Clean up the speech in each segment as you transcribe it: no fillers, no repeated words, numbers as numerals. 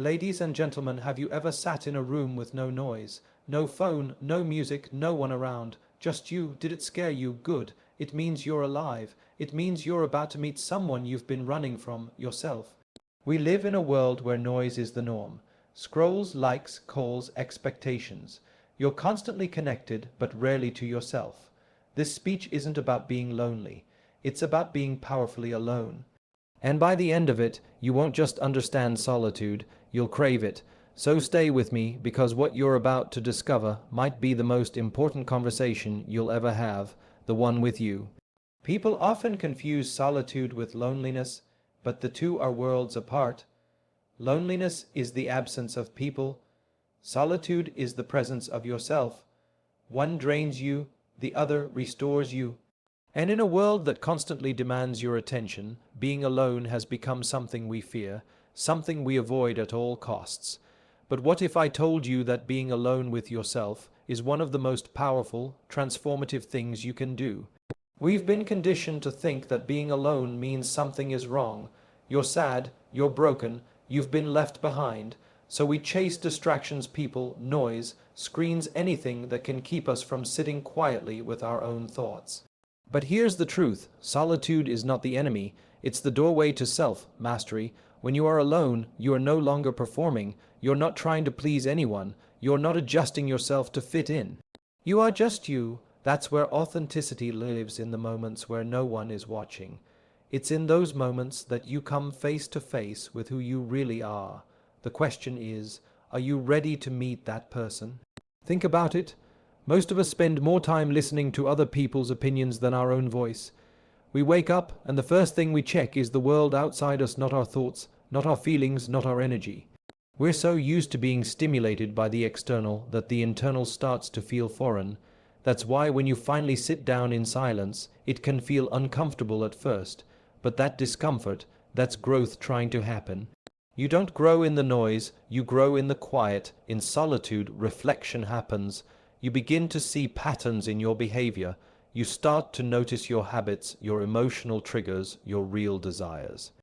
Ladies and gentlemen, have you ever sat in a room with no noise? No phone, no music, no one around. Just you. Did it scare you? Good. It means you're alive. It means you're about to meet someone you've been running from, yourself. We live in a world where noise is the norm. Scrolls, likes, calls, expectations. You're constantly connected, but rarely to yourself. This speech isn't about being lonely. It's about being powerfully alone. And by the end of it, you won't just understand solitude, you'll crave it. So stay with me, because what you're about to discover might be the most important conversation you'll ever have, the one with you. People often confuse solitude with loneliness, but the two are worlds apart. Loneliness is the absence of people. Solitude is the presence of yourself. One drains you, the other restores you. And in a world that constantly demands your attention, being alone has become something we fear, something we avoid at all costs. But what if I told you that being alone with yourself is one of the most powerful, transformative things you can do? We've been conditioned to think that being alone means something is wrong. You're sad, you're broken, you've been left behind. So we chase distractions, people, noise, screens, anything that can keep us from sitting quietly with our own thoughts. But here's the truth. Solitude is not the enemy. It's the doorway to self-mastery. When you are alone, you are no longer performing. You're not trying to please anyone. You're not adjusting yourself to fit in. You are just you. That's where authenticity lives, in the moments where no one is watching. It's in those moments that you come face to face with who you really are. The question is, are you ready to meet that person? Think about it. Most of us spend more time listening to other people's opinions than our own voice. We wake up, and the first thing we check is the world outside us, not our thoughts, not our feelings, not our energy. We're so used to being stimulated by the external that the internal starts to feel foreign. That's why when you finally sit down in silence, it can feel uncomfortable at first. But that discomfort, that's growth trying to happen. You don't grow in the noise, you grow in the quiet. In solitude, reflection happens. You begin to see patterns in your behavior. You start to notice your habits, your emotional triggers, your real desires.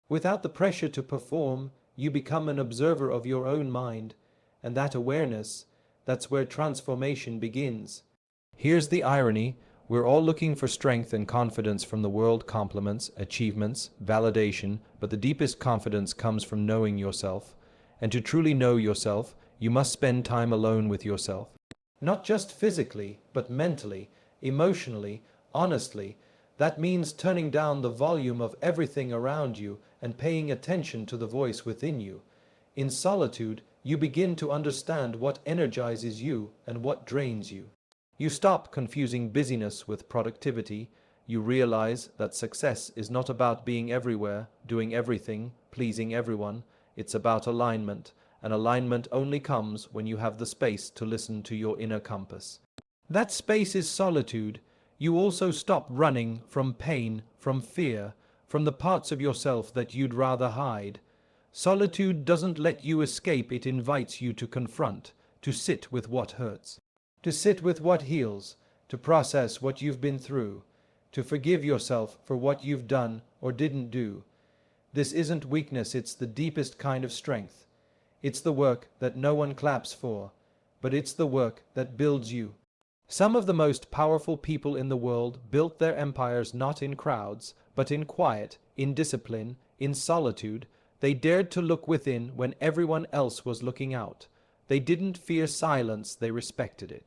Without the pressure to perform, you become an observer of your own mind. And that awareness, that's where transformation begins. Here's the irony. We're all looking for strength and confidence from the world, compliments, achievements, validation, but the deepest confidence comes from knowing yourself. And to truly know yourself, you must spend time alone with yourself. Not just physically, but mentally, emotionally, honestly. That means turning down the volume of everything around you and paying attention to the voice within you. In solitude, you begin to understand what energizes you and what drains you. You stop confusing busyness with productivity. You realize that success is not about being everywhere, doing everything, pleasing everyone. It's about alignment. And alignment only comes when you have the space to listen to your inner compass. That space is solitude. You also stop running from pain, from fear, from the parts of yourself that you'd rather hide. Solitude doesn't let you escape, it invites you to confront, to sit with what hurts, to sit with what heals, to process what you've been through, to forgive yourself for what you've done or didn't do. This isn't weakness, it's the deepest kind of strength. It's the work that no one claps for, but it's the work that builds you. Some of the most powerful people in the world built their empires not in crowds, but in quiet, in discipline, in solitude. They dared to look within when everyone else was looking out. They didn't fear silence, they respected it.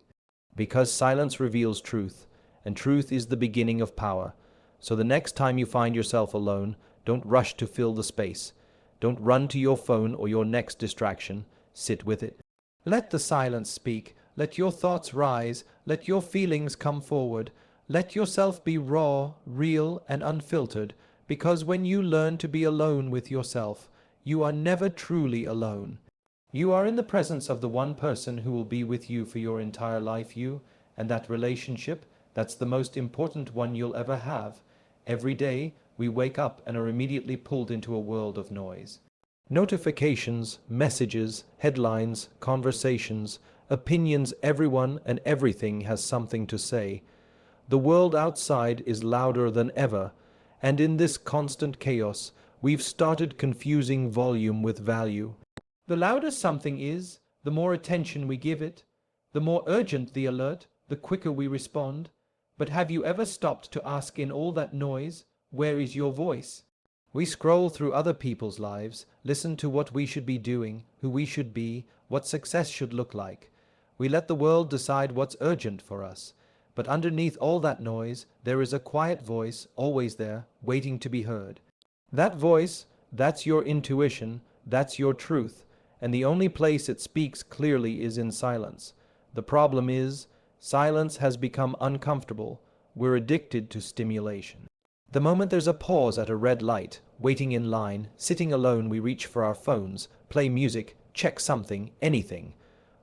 Because silence reveals truth, and truth is the beginning of power. So the next time you find yourself alone, don't rush to fill the space. Don't run to your phone or your next distraction. Sit with it. Let the silence speak. Let your thoughts rise. Let your feelings come forward. Let yourself be raw, real, and unfiltered, because when you learn to be alone with yourself, you are never truly alone. You are in the presence of the one person who will be with you for your entire life, and that relationship, that's the most important one you'll ever have. Every day, we wake up and are immediately pulled into a world of noise. Notifications, messages, headlines, conversations, opinions, everyone and everything has something to say. The world outside is louder than ever, and in this constant chaos, we've started confusing volume with value. The louder something is, the more attention we give it, the more urgent the alert, the quicker we respond. But have you ever stopped to ask, in all that noise, where is your voice? We scroll through other people's lives, listen to what we should be doing, who we should be, what success should look like. We let the world decide what's urgent for us. But underneath all that noise, there is a quiet voice, always there, waiting to be heard. That voice, that's your intuition, that's your truth, and the only place it speaks clearly is in silence. The problem is, silence has become uncomfortable. We're addicted to stimulation. The moment there's a pause at a red light, waiting in line, sitting alone, we reach for our phones, play music, check something, anything.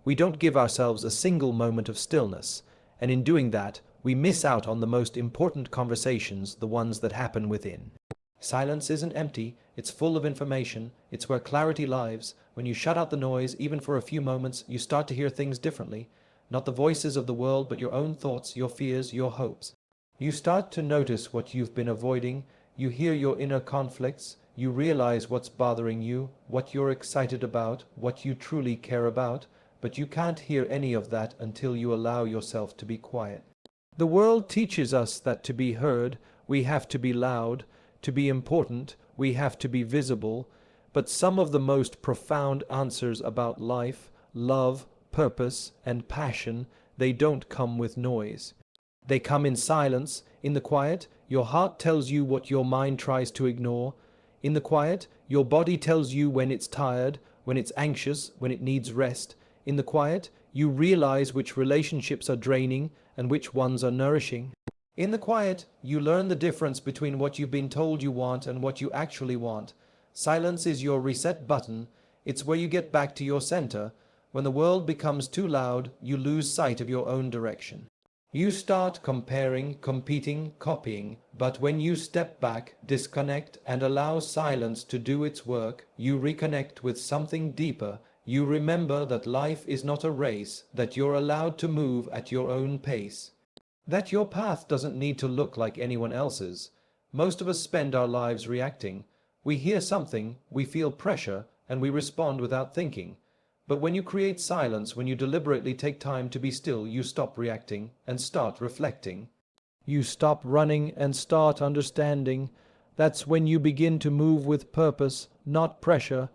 We don't give ourselves a single moment of stillness, and in doing that, we miss out on the most important conversations, the ones that happen within. Silence isn't empty, it's full of information, it's where clarity lives. When you shut out the noise, even for a few moments, you start to hear things differently. Not the voices of the world, but your own thoughts, your fears, your hopes. You start to notice what you've been avoiding, you hear your inner conflicts, you realize what's bothering you, what you're excited about, what you truly care about, but you can't hear any of that until you allow yourself to be quiet. The world teaches us that to be heard, we have to be loud, to be important, we have to be visible, but some of the most profound answers about life, love, purpose, and passion, they don't come with noise. They come in silence. In the quiet, your heart tells you what your mind tries to ignore. In the quiet, your body tells you when it's tired, when it's anxious, when it needs rest. In the quiet, you realize which relationships are draining and which ones are nourishing. In the quiet, you learn the difference between what you've been told you want and what you actually want. Silence is your reset button. It's where you get back to your center. When the world becomes too loud, you lose sight of your own direction. You start comparing, competing, copying, but when you step back, disconnect, and allow silence to do its work, you reconnect with something deeper. You remember that life is not a race, that you're allowed to move at your own pace, that your path doesn't need to look like anyone else's. Most of us spend our lives reacting. We hear something, we feel pressure, and we respond without thinking. But when you create silence, when you deliberately take time to be still, you stop reacting and start reflecting. You stop running and start understanding. That's when you begin to move with purpose, not pressure.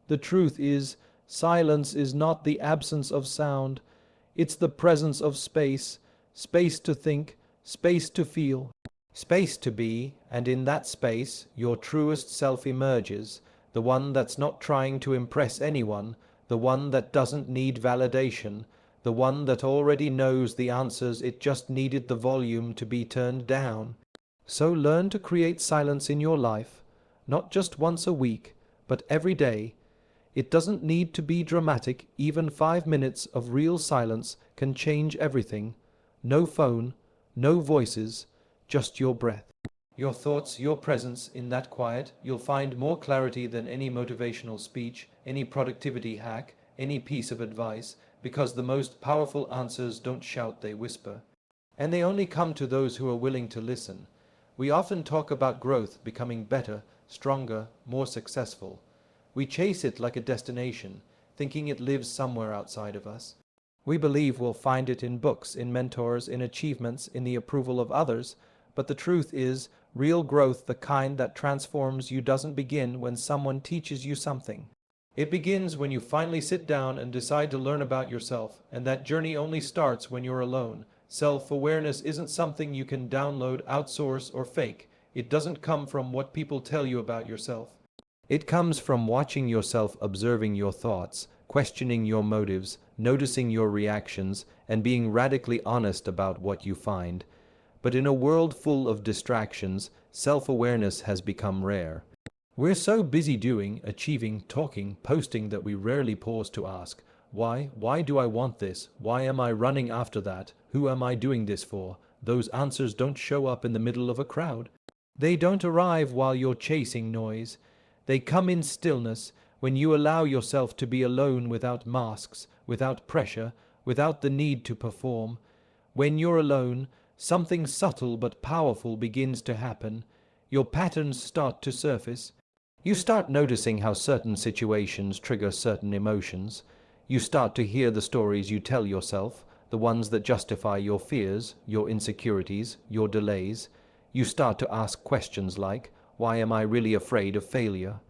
The truth is, silence is not the absence of sound. It's the presence of space. Space to think, space to feel, space to be, and in that space, your truest self emerges, the one that's not trying to impress anyone, the one that doesn't need validation, the one that already knows the answers, it just needed the volume to be turned down. So learn to create silence in your life, not just once a week, but every day. It doesn't need to be dramatic. Even 5 minutes of real silence can change everything. No phone, no voices, just your breath. Your thoughts, your presence. In that quiet, you'll find more clarity than any motivational speech, any productivity hack, any piece of advice, because the most powerful answers don't shout, they whisper. And they only come to those who are willing to listen. We often talk about growth, becoming better, stronger, more successful. We chase it like a destination, thinking it lives somewhere outside of us. We believe we'll find it in books, in mentors, in achievements, in the approval of others, but the truth is, real growth, the kind that transforms you, doesn't begin when someone teaches you something. It begins when you finally sit down and decide to learn about yourself, and that journey only starts when you're alone. Self-awareness isn't something you can download, outsource, or fake. It doesn't come from what people tell you about yourself. It comes from watching yourself, observing your thoughts, questioning your motives, noticing your reactions, and being radically honest about what you find. But in a world full of distractions, self-awareness has become rare. We're so busy doing, achieving, talking, posting that we rarely pause to ask, why? Why do I want this? Why am I running after that? Who am I doing this for? Those answers don't show up in the middle of a crowd. They don't arrive while you're chasing noise. They come in stillness, when you allow yourself to be alone, without masks, without pressure, without the need to perform. When you're alone, something subtle but powerful begins to happen. Your patterns start to surface. You start noticing how certain situations trigger certain emotions. You start to hear the stories you tell yourself, the ones that justify your fears, your insecurities, your delays. You start to ask questions like, why am I really afraid of failure?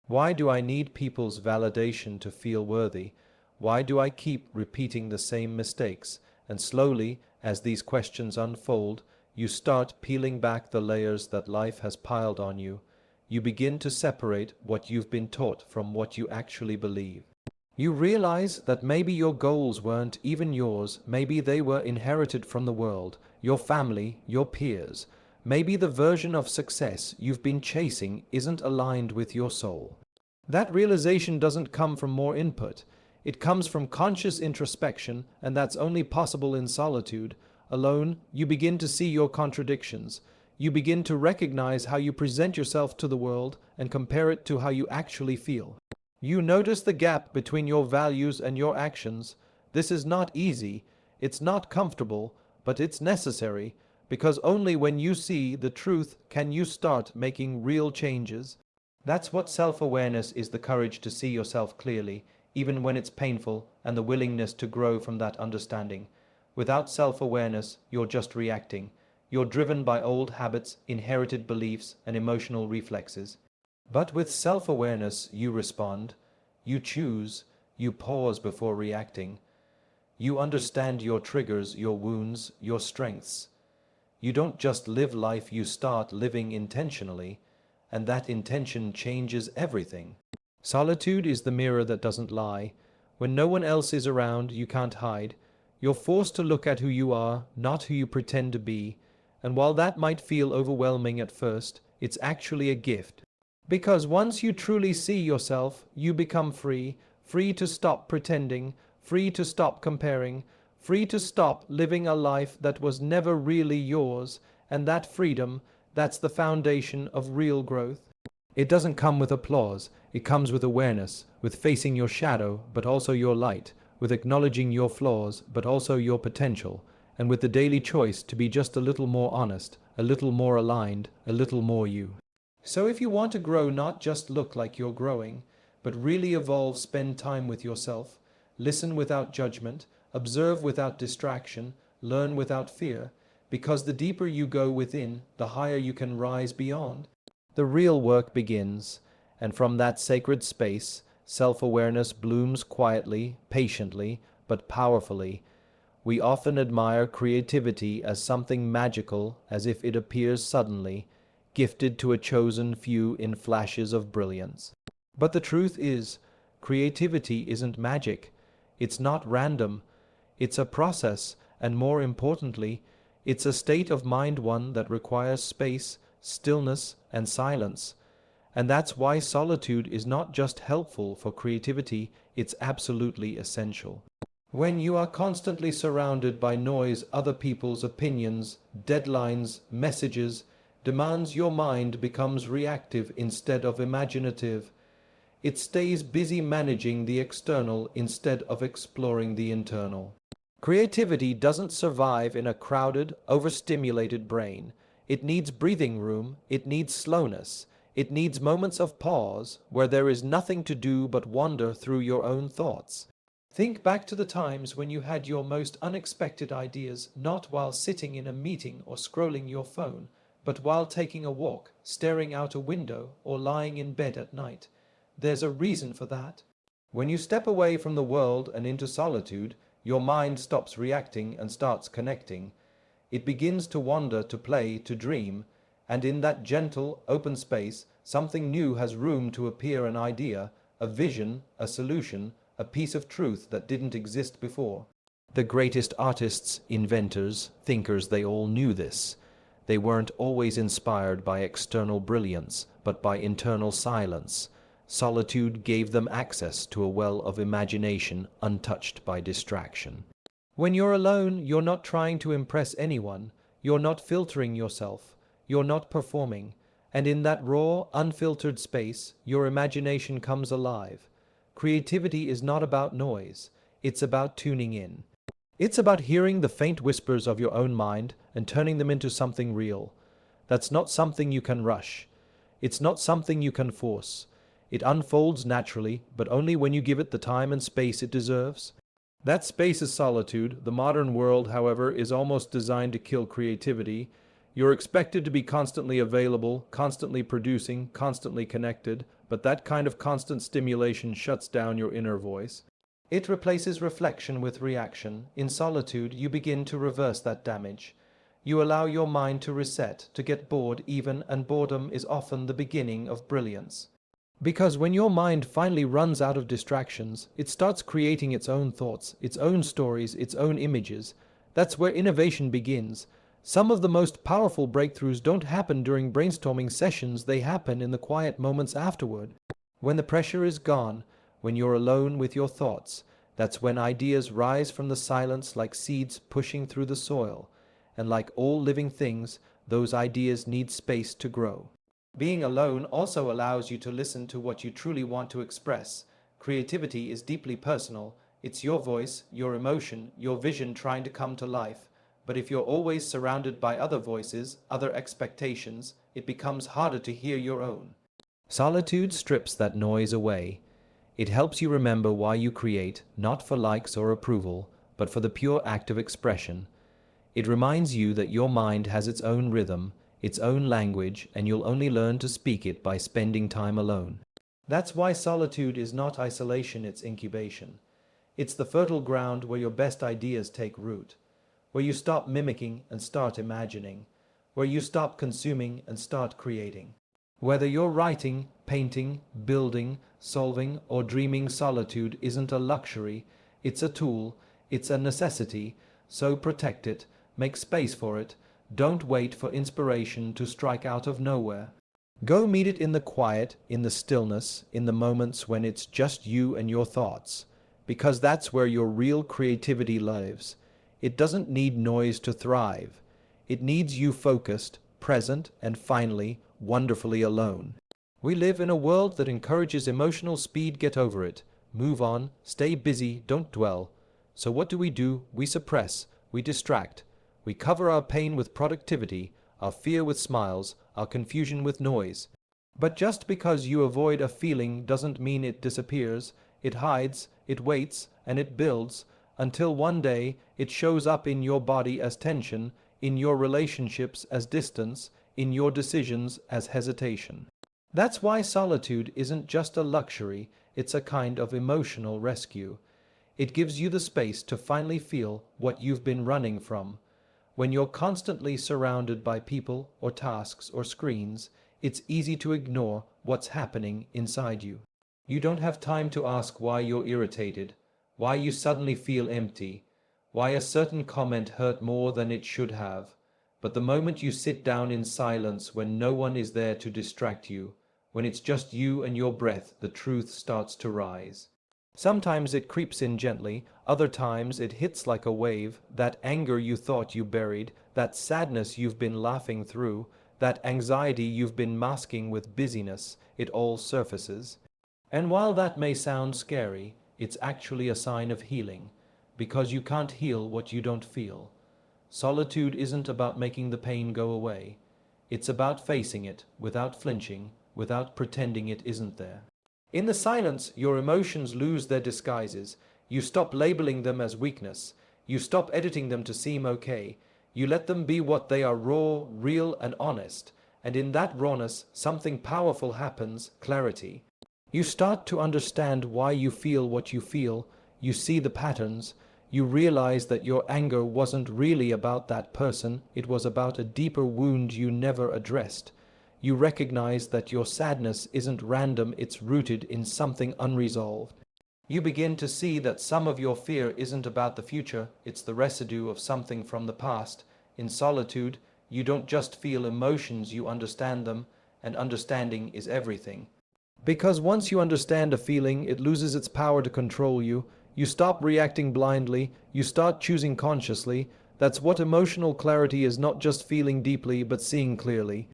Why do I need people's validation to feel worthy? Why do I keep repeating the same mistakes? And slowly, as these questions unfold, you start peeling back the layers that life has piled on you. You begin to separate what you've been taught from what you actually believe. You realize that maybe your goals weren't even yours, maybe they were inherited from the world, your family, your peers. Maybe the version of success you've been chasing isn't aligned with your soul. That realization doesn't come from more input. It comes from conscious introspection, and that's only possible in solitude. Alone, you begin to see your contradictions. You begin to recognize how you present yourself to the world and compare it to how you actually feel. You notice the gap between your values and your actions. This is not easy, it's not comfortable, but it's necessary, because only when you see the truth can you start making real changes. That's what self-awareness is, the courage to see yourself clearly, even when it's painful, and the willingness to grow from that understanding. Without self-awareness, you're just reacting. You're driven by old habits, inherited beliefs, and emotional reflexes. But with self-awareness, you respond, you choose, you pause before reacting. You understand your triggers, your wounds, your strengths. You don't just live life, you start living intentionally, and that intention changes everything. Solitude is the mirror that doesn't lie. When no one else is around, you can't hide. You're forced to look at who you are, not who you pretend to be. And while that might feel overwhelming at first, it's actually a gift. Because once you truly see yourself, you become free, free to stop pretending, free to stop comparing, free to stop living a life that was never really yours, and that freedom, that's the foundation of real growth. It doesn't come with applause, it comes with awareness, with facing your shadow, but also your light, with acknowledging your flaws, but also your potential, and with the daily choice to be just a little more honest, a little more aligned, a little more you. So if you want to grow, not just look like you're growing, but really evolve, spend time with yourself, listen without judgment, observe without distraction, learn without fear, because the deeper you go within, the higher you can rise beyond. The real work begins, and from that sacred space, self-awareness blooms quietly, patiently, but powerfully. We often admire creativity as something magical, as if it appears suddenly, gifted to a chosen few in flashes of brilliance. But the truth is, creativity isn't magic. It's not random. It's a process, and more importantly, it's a state of mind, one that requires space, stillness, and silence. And that's why solitude is not just helpful for creativity, it's absolutely essential. When you are constantly surrounded by noise, other people's opinions, deadlines, messages, demands, your mind becomes reactive instead of imaginative. It stays busy managing the external instead of exploring the internal. Creativity doesn't survive in a crowded, overstimulated brain. It needs breathing room, it needs slowness, it needs moments of pause where there is nothing to do but wander through your own thoughts. Think back to the times when you had your most unexpected ideas, not while sitting in a meeting or scrolling your phone, but while taking a walk, staring out a window, or lying in bed at night. There's a reason for that. When you step away from the world and into solitude, your mind stops reacting and starts connecting. It begins to wander, to play, to dream, and in that gentle, open space, something new has room to appear, an idea, a vision, a solution, a piece of truth that didn't exist before. The greatest artists, inventors, thinkers, they all knew this. They weren't always inspired by external brilliance, but by internal silence. Solitude gave them access to a well of imagination untouched by distraction. When you're alone, you're not trying to impress anyone. You're not filtering yourself. You're not performing. And in that raw, unfiltered space, your imagination comes alive. Creativity is not about noise. It's about tuning in. It's about hearing the faint whispers of your own mind and turning them into something real. That's not something you can rush. It's not something you can force. It unfolds naturally, but only when you give it the time and space it deserves. That space is solitude. The modern world, however, is almost designed to kill creativity. You're expected to be constantly available, constantly producing, constantly connected, but that kind of constant stimulation shuts down your inner voice. It replaces reflection with reaction. In solitude, you begin to reverse that damage. You allow your mind to reset, to get bored even, and boredom is often the beginning of brilliance. Because when your mind finally runs out of distractions, it starts creating its own thoughts, its own stories, its own images. That's where innovation begins. Some of the most powerful breakthroughs don't happen during brainstorming sessions, they happen in the quiet moments afterward. When the pressure is gone, when you're alone with your thoughts, that's when ideas rise from the silence like seeds pushing through the soil. And like all living things, those ideas need space to grow. Being alone also allows you to listen to what you truly want to express. Creativity is deeply personal. It's your voice, your emotion, your vision trying to come to life. But if you're always surrounded by other voices, other expectations, it becomes harder to hear your own. Solitude strips that noise away. It helps you remember why you create, not for likes or approval, but for the pure act of expression. It reminds you that your mind has its own rhythm, its own language, and you'll only learn to speak it by spending time alone. That's why solitude is not isolation, it's incubation. It's the fertile ground where your best ideas take root, where you stop mimicking and start imagining, where you stop consuming and start creating. Whether you're writing, painting, building, solving, or dreaming, solitude isn't a luxury, it's a tool, it's a necessity, so protect it. Make space for it. Don't wait for inspiration to strike out of nowhere. Go meet it in the quiet, in the stillness, in the moments when it's just you and your thoughts. Because that's where your real creativity lives. It doesn't need noise to thrive. It needs you focused, present, and finally, wonderfully alone. We live in a world that encourages emotional speed. Get over it. Move on. Stay busy. Don't dwell. So what do? We suppress. We distract. We cover our pain with productivity, our fear with smiles, our confusion with noise. But just because you avoid a feeling doesn't mean it disappears. It hides, it waits, and it builds, until one day it shows up in your body as tension, in your relationships as distance, in your decisions as hesitation. That's why solitude isn't just a luxury, it's a kind of emotional rescue. It gives you the space to finally feel what you've been running from. When you're constantly surrounded by people or tasks or screens, it's easy to ignore what's happening inside you. You don't have time to ask why you're irritated, why you suddenly feel empty, why a certain comment hurt more than it should have. But the moment you sit down in silence when no one is there to distract you, when it's just you and your breath, the truth starts to rise. Sometimes it creeps in gently, other times it hits like a wave. That anger you thought you buried, that sadness you've been laughing through, that anxiety you've been masking with busyness, it all surfaces. And while that may sound scary, it's actually a sign of healing, because you can't heal what you don't feel. Solitude isn't about making the pain go away. It's about facing it without flinching, without pretending it isn't there. In the silence, your emotions lose their disguises. You stop labeling them as weakness. You stop editing them to seem okay. You let them be what they are: raw, real, and honest. And in that rawness, something powerful happens: clarity. You start to understand why you feel what you feel. You see the patterns. You realize that your anger wasn't really about that person. It was about a deeper wound you never addressed. You recognize that your sadness isn't random, it's rooted in something unresolved. You begin to see that some of your fear isn't about the future, it's the residue of something from the past. In solitude, you don't just feel emotions, you understand them, and understanding is everything. Because once you understand a feeling, it loses its power to control you. You stop reacting blindly, you start choosing consciously. That's what emotional clarity is: not just feeling deeply, but seeing clearly.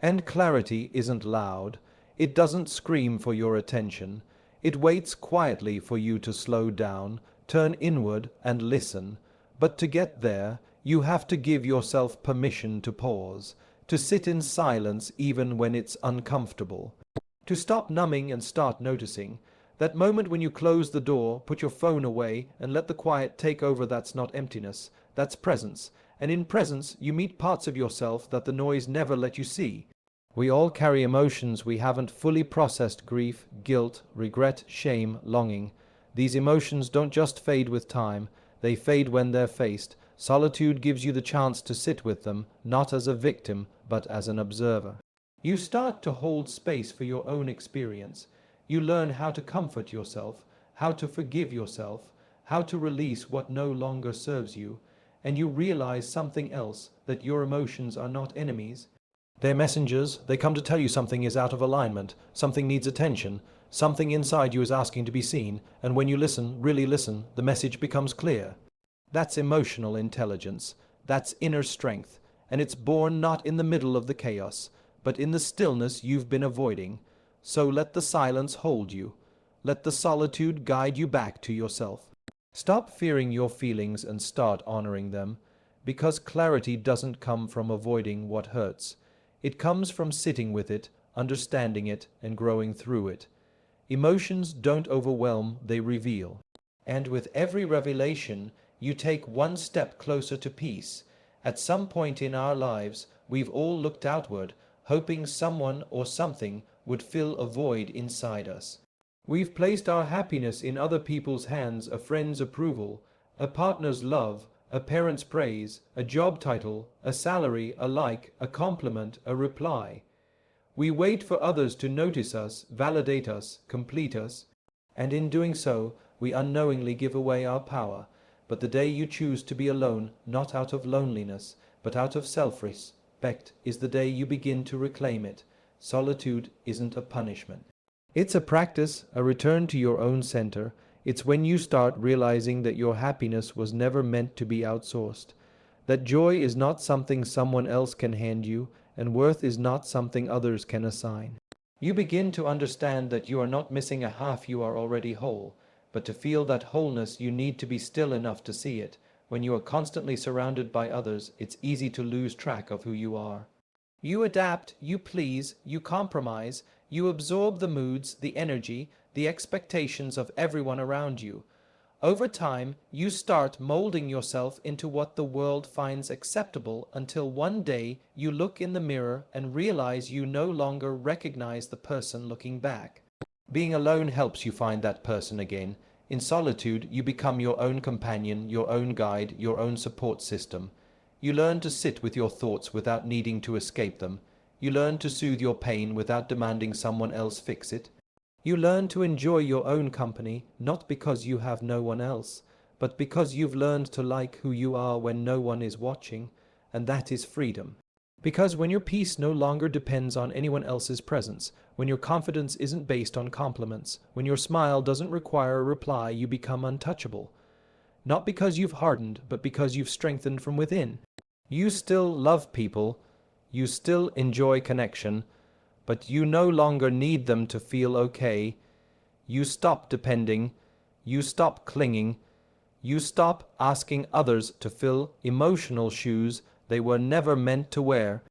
And clarity isn't loud. It doesn't scream for your attention. It waits quietly for you to slow down, turn inward, and listen. But to get there, you have to give yourself permission to pause, to sit in silence even when it's uncomfortable, to stop numbing and start noticing. That moment when you close the door, put your phone away, and let the quiet take over. That's not emptiness, that's presence. And in presence, you meet parts of yourself that the noise never let you see. We all carry emotions we haven't fully processed: grief, guilt, regret, shame, longing. These emotions don't just fade with time, they fade when they're faced. Solitude gives you the chance to sit with them, not as a victim, but as an observer. You start to hold space for your own experience. You learn how to comfort yourself, how to forgive yourself, how to release what no longer serves you, and you realize something else, that your emotions are not enemies. They're messengers. They come to tell you something is out of alignment, something needs attention, something inside you is asking to be seen, and when you listen, really listen, the message becomes clear. That's emotional intelligence. That's inner strength, and it's born not in the middle of the chaos, but in the stillness you've been avoiding. So let the silence hold you. Let the solitude guide you back to yourself. Stop fearing your feelings and start honoring them, because clarity doesn't come from avoiding what hurts. It comes from sitting with it, understanding it, and growing through it. Emotions don't overwhelm, they reveal. And with every revelation, you take one step closer to peace. At some point in our lives, we've all looked outward, hoping someone or something would fill a void inside us. We've placed our happiness in other people's hands: a friend's approval, a partner's love, a parent's praise, a job title, a salary, a like, a compliment, a reply. We wait for others to notice us, validate us, complete us, and in doing so, we unknowingly give away our power. But the day you choose to be alone, not out of loneliness, but out of self-respect, is the day you begin to reclaim it. Solitude isn't a punishment. It's a practice, a return to your own center. It's when you start realizing that your happiness was never meant to be outsourced, that joy is not something someone else can hand you, and worth is not something others can assign. You begin to understand that you are not missing a half, you are already whole. But to feel that wholeness, you need to be still enough to see it. When you are constantly surrounded by others, it's easy to lose track of who you are. You adapt, you please, you compromise, you absorb the moods, the energy, the expectations of everyone around you. Over time, you start molding yourself into what the world finds acceptable, until one day you look in the mirror and realize you no longer recognize the person looking back. Being alone helps you find that person again. In solitude, you become your own companion, your own guide, your own support system. You learn to sit with your thoughts without needing to escape them. You learn to soothe your pain without demanding someone else fix it. You learn to enjoy your own company, not because you have no one else, but because you've learned to like who you are when no one is watching, and that is freedom. Because when your peace no longer depends on anyone else's presence, when your confidence isn't based on compliments, when your smile doesn't require a reply, you become untouchable. Not because you've hardened, but because you've strengthened from within. You still love people, you still enjoy connection, but you no longer need them to feel okay. You stop depending, you stop clinging, you stop asking others to fill emotional shoes they were never meant to wear.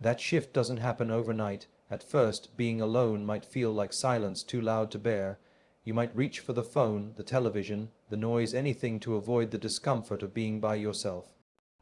That shift doesn't happen overnight. At first, being alone might feel like silence too loud to bear. You might reach for the phone, the television, the noise, anything to avoid the discomfort of being by yourself.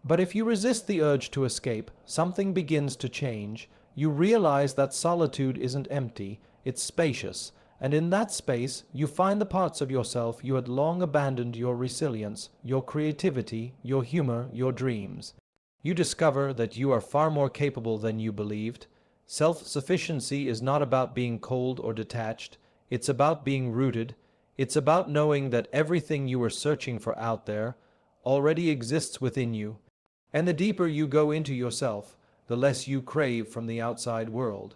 But if you resist the urge to escape, something begins to change. You realize that solitude isn't empty, it's spacious, and in that space you find the parts of yourself you had long abandoned: your resilience, your creativity, your humor, your dreams. You discover that you are far more capable than you believed. Self-sufficiency is not about being cold or detached, it's about being rooted. It's about knowing that everything you were searching for out there already exists within you. And the deeper you go into yourself, the less you crave from the outside world.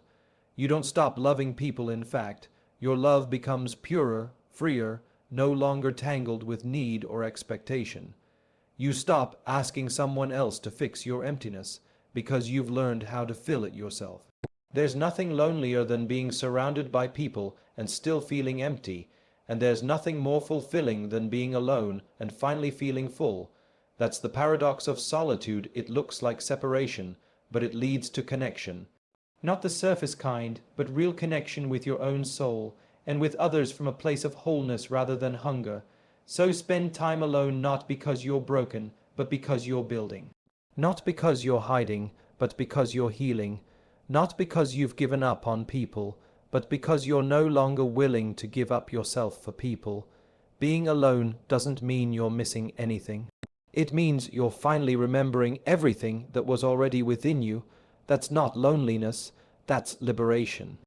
You don't stop loving people, in fact. Your love becomes purer, freer, no longer tangled with need or expectation. You stop asking someone else to fix your emptiness, because you've learned how to fill it yourself. There's nothing lonelier than being surrounded by people and still feeling empty, and there's nothing more fulfilling than being alone and finally feeling full. That's the paradox of solitude. It looks like separation, but it leads to connection. Not the surface kind, but real connection with your own soul, and with others from a place of wholeness rather than hunger. So spend time alone, not because you're broken, but because you're building. Not because you're hiding, but because you're healing. Not because you've given up on people, but because you're no longer willing to give up yourself for people. Being alone doesn't mean you're missing anything. It means you're finally remembering everything that was already within you. That's not loneliness, that's liberation.